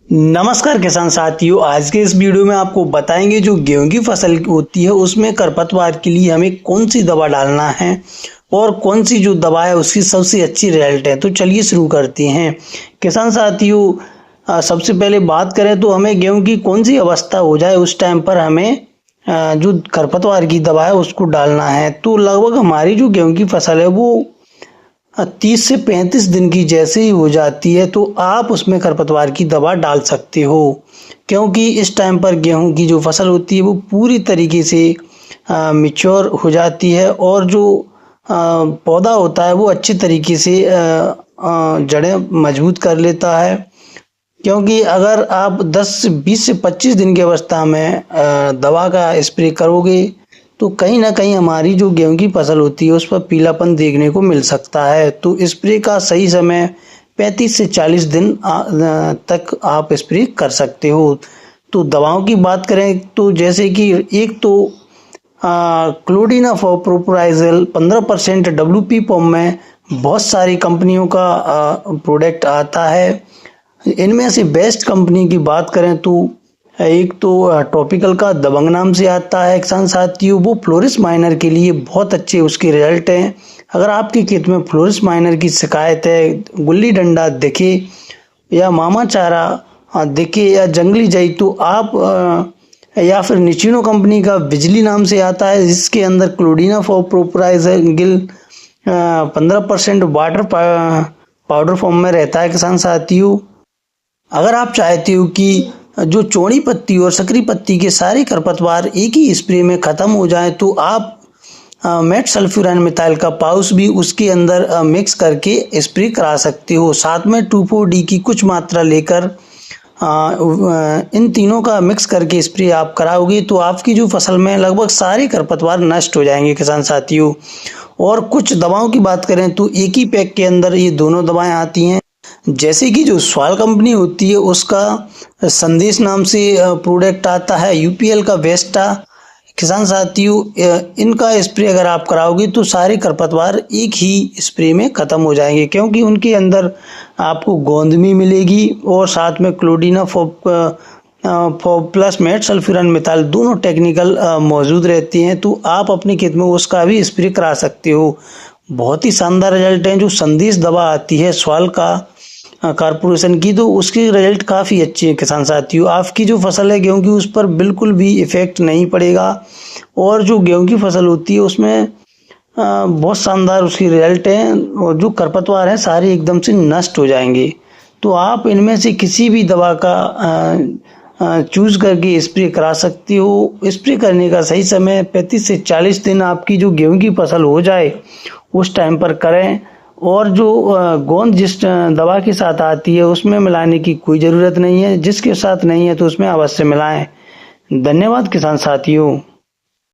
नमस्कार किसान साथियों, आज के इस वीडियो में आपको बताएंगे जो गेहूं की फसल होती है उसमें खरपतवार के लिए हमें कौन सी दवा डालना है और कौन सी जो दवा है उसकी सबसे अच्छी रिजल्ट है। तो चलिए शुरू करते हैं। किसान साथियों, सबसे पहले बात करें तो हमें गेहूं की कौन सी अवस्था हो जाए उस टाइम पर हमें जो खरपतवार की दवा है उसको डालना है। तो लगभग हमारी जो गेहूं की फसल है वो 30 से 35 दिन की जैसे ही हो जाती है तो आप उसमें खरपतवार की दवा डाल सकते हो, क्योंकि इस टाइम पर गेहूं की जो फसल होती है वो पूरी तरीके से मैच्योर हो जाती है और जो पौधा होता है वो अच्छी तरीके से जड़ें मजबूत कर लेता है। क्योंकि अगर आप 20 से 25 दिन की अवस्था में दवा का स्प्रे करोगे तो कहीं ना कहीं हमारी जो गेहूं की फसल होती है उस पर पीलापन देखने को मिल सकता है। तो स्प्रे का सही समय 35 से 40 दिन तक आप स्प्रे कर सकते हो। तो दवाओं की बात करें तो जैसे कि एक तो क्लोडिनाफॉर प्रोपोराइजल 15% WP फॉर्म में बहुत सारी कंपनियों का प्रोडक्ट आता है। इनमें से बेस्ट कंपनी की बात करें तो एक तो टॉपिकल का दबंग नाम से आता है किसान साथियों, वो फ्लोरिस माइनर के लिए बहुत अच्छे उसके रिजल्ट हैं। अगर आपके खेत में फ्लोरिस माइनर की शिकायत है, गुल्ली डंडा दिखे या मामा चारा दिखे या जंगली जाई, तो आप या फिर निचिनो कंपनी का बिजली नाम से आता है जिसके अंदर क्लोडिनाफॉर प्रोपोराइजल 15% वाटर पाउडर फॉर्म में रहता है। किसान साथियों, अगर आप चाहते हो कि जो चौड़ी पत्ती और सकरी पत्ती के सारे खरपतवार एक ही स्प्रे में ख़त्म हो जाए तो आप मेट सल्फ्यूरान मिथाइल का पाउच भी उसके अंदर मिक्स करके स्प्रे करा सकते हो। साथ में 2,4-D की कुछ मात्रा लेकर इन तीनों का मिक्स करके स्प्रे आप कराओगे तो आपकी जो फसल में लगभग सारे खरपतवार नष्ट हो जाएंगे किसान साथियों। और कुछ दवाओं की बात करें तो एक ही पैक के अंदर ये दोनों दवाएं आती हैं। जैसे कि जो स्वाल कंपनी होती है उसका संदेश नाम से प्रोडक्ट आता है, UPL का वेस्टा। किसान साथियों, इनका स्प्रे अगर आप कराओगे तो सारे खरपतवार एक ही स्प्रे में ख़त्म हो जाएंगे, क्योंकि उनके अंदर आपको गोंद भी मिलेगी और साथ में क्लोडिनाफॉर प्लस मेट सल्फ्यूरान मिथाइल दोनों टेक्निकल मौजूद रहती हैं। तो आप अपने खेत में उसका भी स्प्रे करा सकते हो। बहुत ही शानदार रिजल्ट हैं। जो संदेश दवा आती है स्वाल का कारपोरेशन की, तो उसकी रिजल्ट काफ़ी अच्छी है किसान साथियों। आपकी जो फसल है गेहूं की उस पर बिल्कुल भी इफ़ेक्ट नहीं पड़ेगा और जो गेहूं की फसल होती है उसमें बहुत शानदार उसकी रिजल्ट है और जो खरपतवार हैं सारे एकदम से नष्ट हो जाएंगे। तो आप इनमें से किसी भी दवा का चूज करके स्प्रे करा सकते हो। स्प्रे करने का सही समय 35 से 40 दिन आपकी जो गेहूं की फसल हो जाए उस टाइम पर करें। और जो गोंद जिस दवा के साथ आती है उसमें मिलाने की कोई ज़रूरत नहीं है, जिसके साथ नहीं है तो उसमें अवश्य मिलाएं। धन्यवाद किसान साथियों।